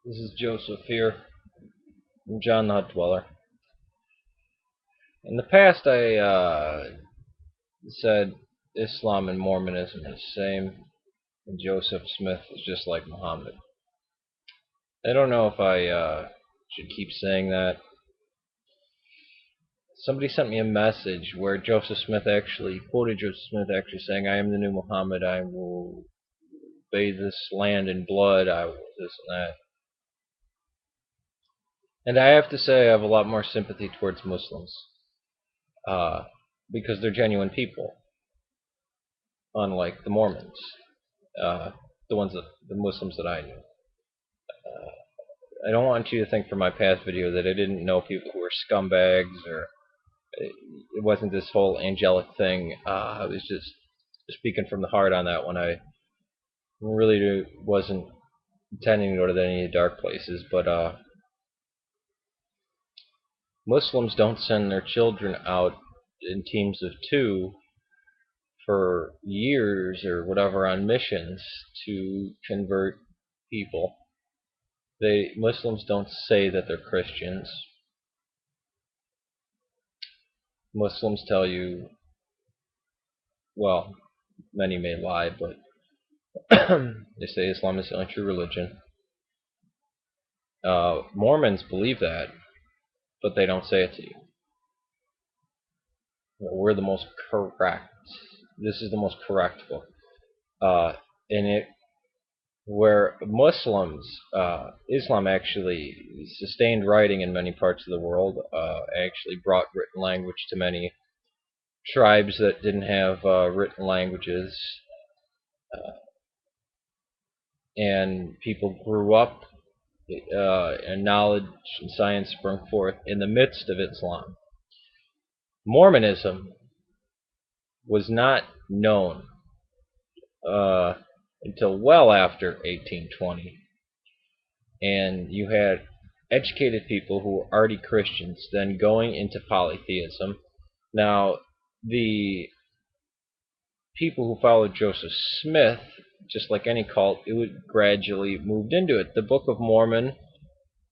This is Joseph here. I'm JohnTheHutDweller. In the past, I said Islam and Mormonism are the same, and Joseph Smith is just like Muhammad. I don't know if I should keep saying that. Somebody sent me a message where Joseph Smith actually quoted Joseph Smith actually saying, "I am the new Muhammad. I will bathe this land in blood. I will this and that." And I have to say, I have a lot more sympathy towards Muslims because they're genuine people. Unlike the Mormons, the Muslims that I knew. I don't want you to think from my past video that I didn't know people who were scumbags, or it wasn't this whole angelic thing. I was just speaking from the heart on that one. I really wasn't intending to go to any dark places, but Muslims don't send their children out in teams of two for years or whatever on missions to convert people. Muslims don't say that they're Christians. Muslims tell you, well, many may lie, but they say Islam is the only true religion. Mormons believe that, but they don't say it to you. We're the most correct. This is the most correct book. Where Muslims, Islam actually sustained writing in many parts of the world, actually brought written language to many tribes that didn't have written languages, and people grew up, and knowledge and science sprung forth in the midst of Islam. Mormonism was not known until well after 1820, and you had educated people who were already Christians then going into polytheism. Now, the people who followed Joseph Smith, just like any cult, it would gradually moved into it. The Book of Mormon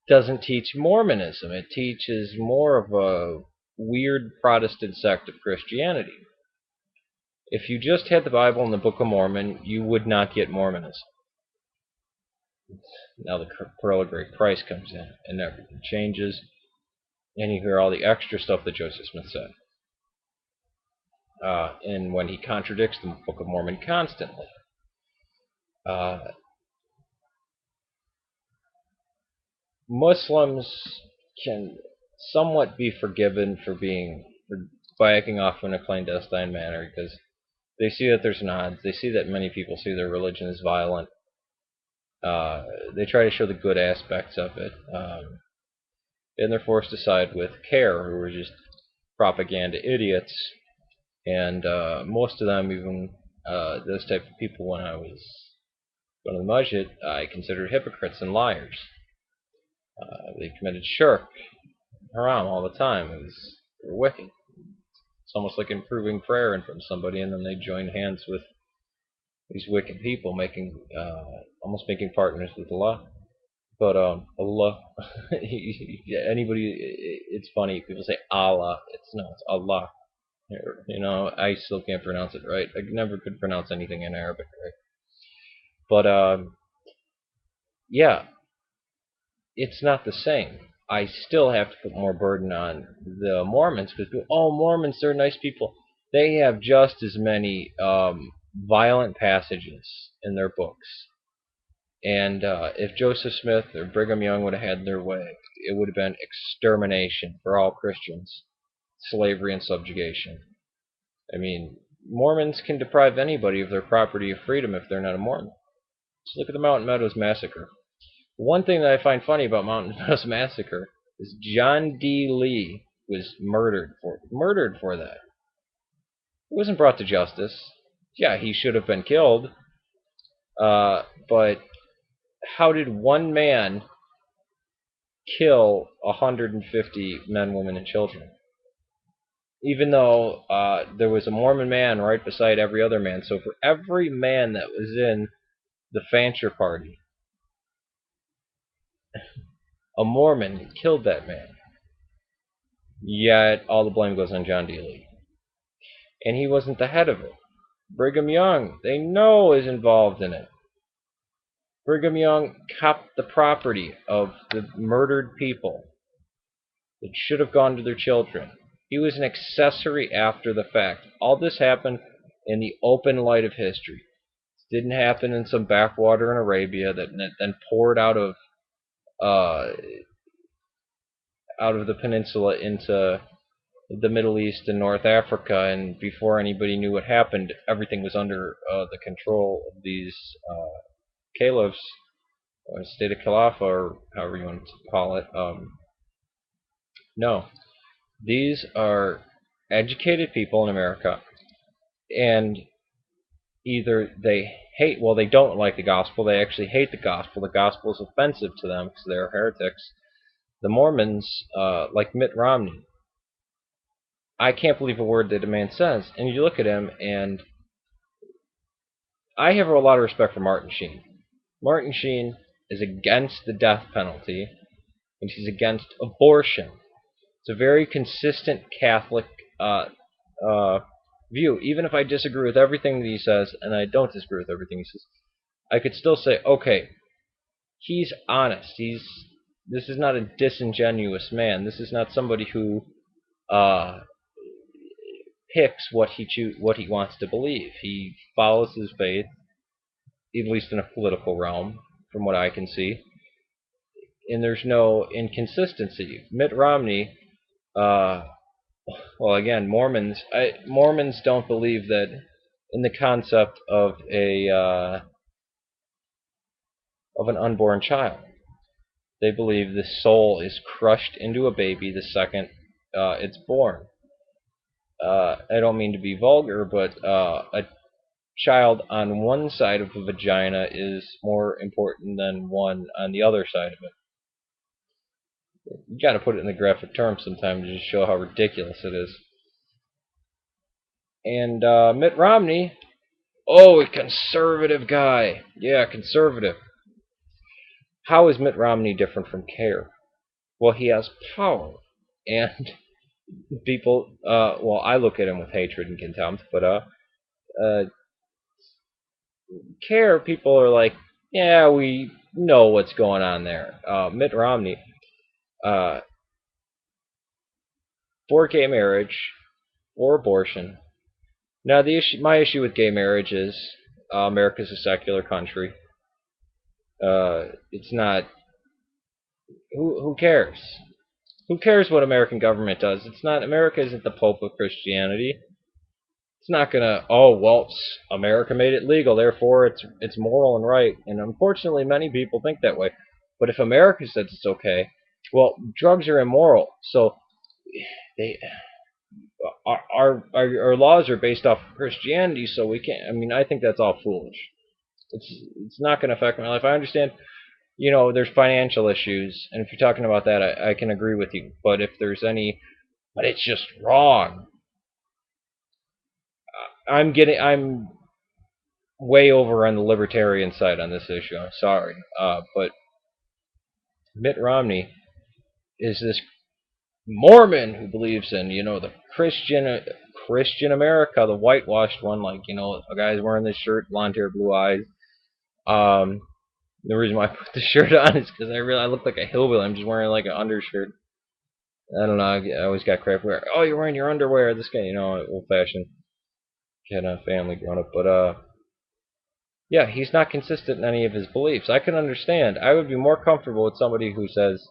doesn't teach Mormonism. It teaches more of a weird Protestant sect of Christianity. If you just had the Bible and the Book of Mormon, you would not get Mormonism. Now the pearl of great price comes in, and everything changes, and you hear all the extra stuff that Joseph Smith said. And when he contradicts the Book of Mormon constantly. Muslims can somewhat be forgiven by acting off in a clandestine manner, because they see that there's odds. They see that many people see their religion as violent. They try to show the good aspects of it, and they're forced to side with CARE, who are just propaganda idiots. And most of them, even those type of people, when I was going to the masjid, I considered hypocrites and liars. They committed shirk, haram all the time. They're wicked. It's almost like improving prayer in front of somebody, and then they join hands with these wicked people, almost making partners with Allah. But Allah, it's funny. People say Allah. It's Allah. You know, I still can't pronounce it right. I never could pronounce anything in Arabic right. But yeah, it's not the same. I still have to put more burden on the Mormons, because Mormons, they're nice people. They have just as many violent passages in their books. And if Joseph Smith or Brigham Young would have had their way, it would have been extermination for all Christians, slavery and subjugation. I mean, Mormons can deprive anybody of their property of freedom if they're not a Mormon. Just look at the Mountain Meadows Massacre. One thing that I find funny about Mountain Meadows Massacre is John D. Lee was murdered for that. He wasn't brought to justice. Yeah, he should have been killed. But how did one man kill 150 men, women, and children? Even though there was a Mormon man right beside every other man. So for every man that was in the Fancher party, A Mormon killed that man. Yet all the blame goes on John D. Lee. And he wasn't the head of it. Brigham Young, they know, is involved in it. Brigham Young kept the property of the murdered people that should have gone to their children. He was an accessory after the fact. All this happened in the open light of history. It didn't happen in some backwater in Arabia that then poured uh, out of the peninsula into the Middle East and North Africa, and before anybody knew what happened, everything was under the control of these caliphs, or state of Khalifa, or however you want to call it. No, these are educated people in America, and either they hate, well, they don't like the gospel, they actually hate the gospel. The gospel is offensive to them because they're heretics. The Mormons, like Mitt Romney, I can't believe a word that a man says. And you look at him, and I have a lot of respect for Martin Sheen. Martin Sheen is against the death penalty, and he's against abortion. It's a very consistent Catholic uh, view. Even if I disagree with everything that he says, and I don't disagree with everything he says, I could still say, okay, he's honest. This is not a disingenuous man. This is not somebody who uh, picks what he wants to believe. He follows his faith, at least in a political realm, from what I can see. And there's no inconsistency. Mitt Romney, well, again, Mormons don't believe that in the concept of an unborn child. They believe the soul is crushed into a baby the second it's born. I don't mean to be vulgar, but a child on one side of a vagina is more important than one on the other side of it. You got to put it in the graphic terms sometimes to just show how ridiculous it is. And Mitt Romney, oh, a conservative guy. Yeah, conservative. How is Mitt Romney different from Care? Well, he has power. And people, well, I look at him with hatred and contempt, but Care, people are like, yeah, we know what's going on there. Mitt Romney, uh, for gay marriage or abortion. Now, my issue with gay marriage is America's a secular country. It's not. Who cares? Who cares what American government does? It's not. America isn't the Pope of Christianity. It's not gonna. Oh well, America made it legal, therefore it's moral and right. And unfortunately, many people think that way. But if America says it's okay, well, drugs are immoral. So they our laws are based off of Christianity, so we can't. I mean, I think that's all foolish. It's not going to affect my life. I understand, there's financial issues, and if you're talking about that, I can agree with you. But if there's any, but it's just wrong. I'm way over on the libertarian side on this issue. I'm sorry, but Mitt Romney is this Mormon who believes in, the Christian America, the whitewashed one, like, a guy's wearing this shirt, blonde hair, blue eyes. The reason why I put the shirt on is because I look like a hillbilly. I'm just wearing like an undershirt. I don't know. I always got crap where, oh, you're wearing your underwear. This guy, old fashioned kind of family growing up. But yeah, he's not consistent in any of his beliefs. I can understand. I would be more comfortable with somebody who says,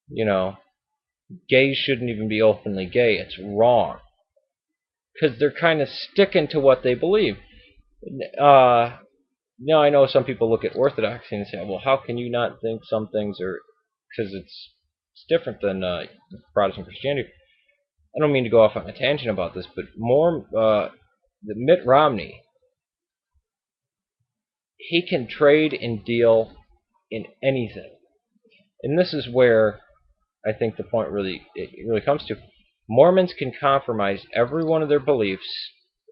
you know, gays shouldn't even be openly gay. It's wrong. Because they're kind of sticking to what they believe. Now, I know some people look at orthodoxy and say, well, how can you not think some things are... Because it's different than Protestant Christianity. I don't mean to go off on a tangent about this, but the Mitt Romney, he can trade and deal in anything. And this is where I think the point it really comes to. Mormons can compromise every one of their beliefs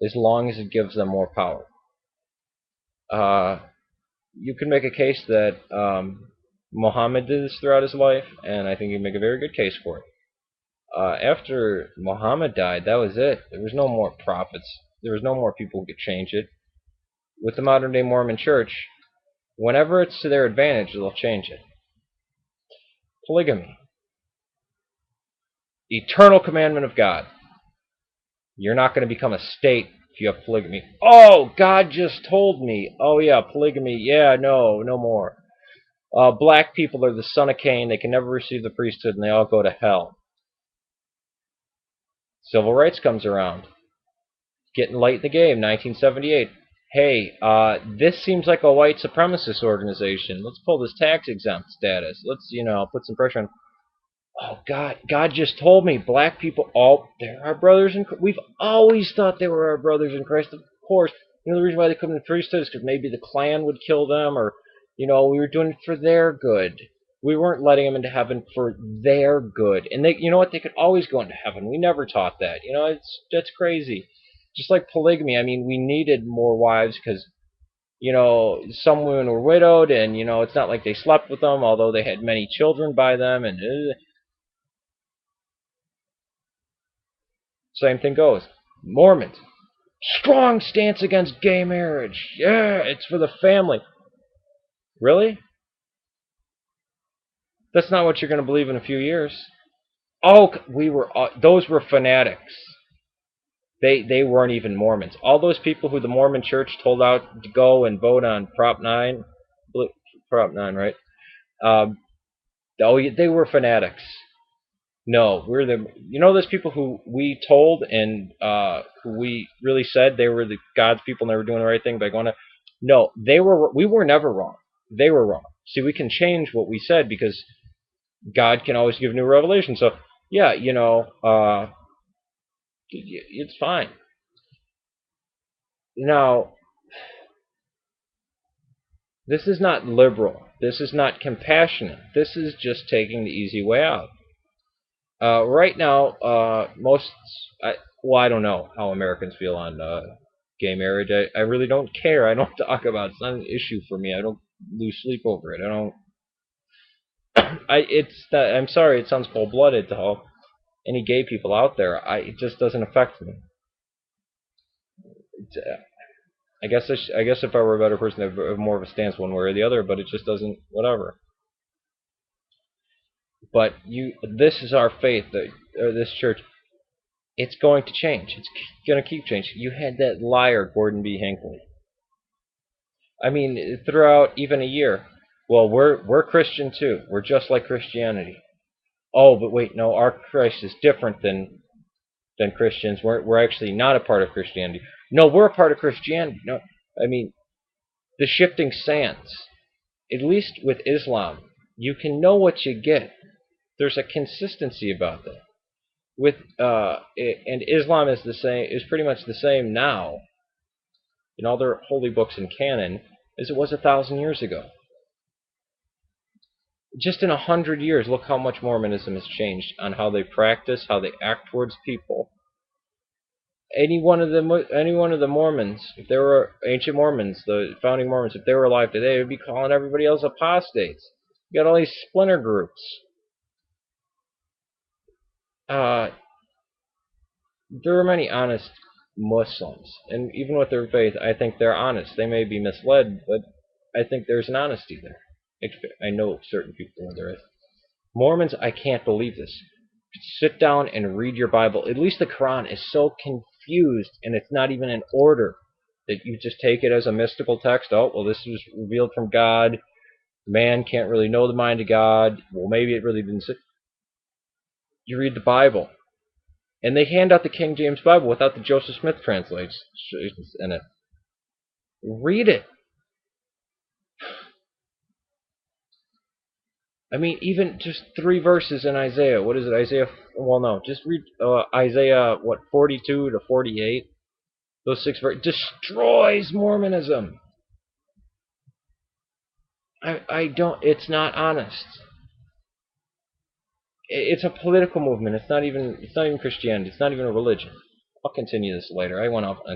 as long as it gives them more power. You can make a case that Muhammad did this throughout his life, and I think you make a very good case for it. After Muhammad died, that was it. There was no more prophets. There was no more people who could change it. With the modern day Mormon church, whenever it's to their advantage, they'll change it. Polygamy. Eternal commandment of God. You're not going to become a state if you have polygamy. Oh, God just told me. Oh, yeah, polygamy. Yeah, no more. Black people are the son of Cain. They can never receive the priesthood, and they all go to hell. Civil rights comes around. Getting late in the game, 1978. Hey, this seems like a white supremacist organization. Let's pull this tax exempt status. Let's, put some pressure on. Oh, God just told me black people, they're our brothers in Christ. We've always thought they were our brothers in Christ. Of course, the reason why they couldn't be priesthood is because maybe the Klan would kill them, or, we were doing it for their good. We weren't letting them into heaven for their good. And they, you know what, they could always go into heaven. We never taught that. That's crazy. Just like polygamy, I mean, we needed more wives because, some women were widowed, and, it's not like they slept with them, although they had many children by them, and same thing goes. Mormons. Strong stance against gay marriage. Yeah, it's for the family. Really? That's not what you're going to believe in a few years. Oh, those were fanatics. They weren't even Mormons. All those people who the Mormon Church told out to go and vote on Prop 9, Prop 9, right? They were fanatics. No, we're those people who we told and who we really said they were the God's people and they were doing the right thing by going to. No, we were never wrong. They were wrong. See, we can change what we said because God can always give new revelation. So, yeah, it's fine. Now, this is not liberal. This is not compassionate. This is just taking the easy way out. Right now, I don't know how Americans feel on gay marriage. I really don't care. I don't talk about it. It's not an issue for me. I don't lose sleep over it. I don't. I'm sorry. It sounds cold-blooded to all any gay people out there. It just doesn't affect me. I guess if I were a better person, I'd have more of a stance one way or the other. But it just doesn't. Whatever. But this is our faith. This church. It's going to change. It's going to keep changing. You had that liar, Gordon B. Hinckley. I mean, throughout even a year. Well, we're Christian too. We're just like Christianity. Oh, but wait, no, our Christ is different than Christians. We're actually not a part of Christianity. No, we're a part of Christianity. No, I mean, the shifting sands. At least with Islam, you can know what you get. There's a consistency about that. And Islam is pretty much the same now in all their holy books and canon as it was 1,000 years ago. Just in 100 years, look how much Mormonism has changed on how they practice, how they act towards people. Any one of the Mormons, if they were ancient Mormons, the founding Mormons, if they were alive today, would be calling everybody else apostates. You got all these splinter groups. There are many honest Muslims, and even with their faith, I think they're honest. They may be misled, but I think there's an honesty there. I know certain people where there is. Mormons, I can't believe this. Sit down and read your Bible. At least the Quran is so confused, and it's not even in order that you just take it as a mystical text. Oh, well, this was revealed from God. Man can't really know the mind of God. Well, maybe it really didn't. You read the Bible. And they hand out the King James Bible without the Joseph Smith translations in it. Read it. I mean, even just 3 verses in Isaiah. What is it? Isaiah? Well, no. Just read Isaiah, 42 to 48? Those 6 verses. Destroys Mormonism. I don't. It's not honest. It's a political movement. It's not even Christianity. It's not even a religion. I'll continue this later. I went off on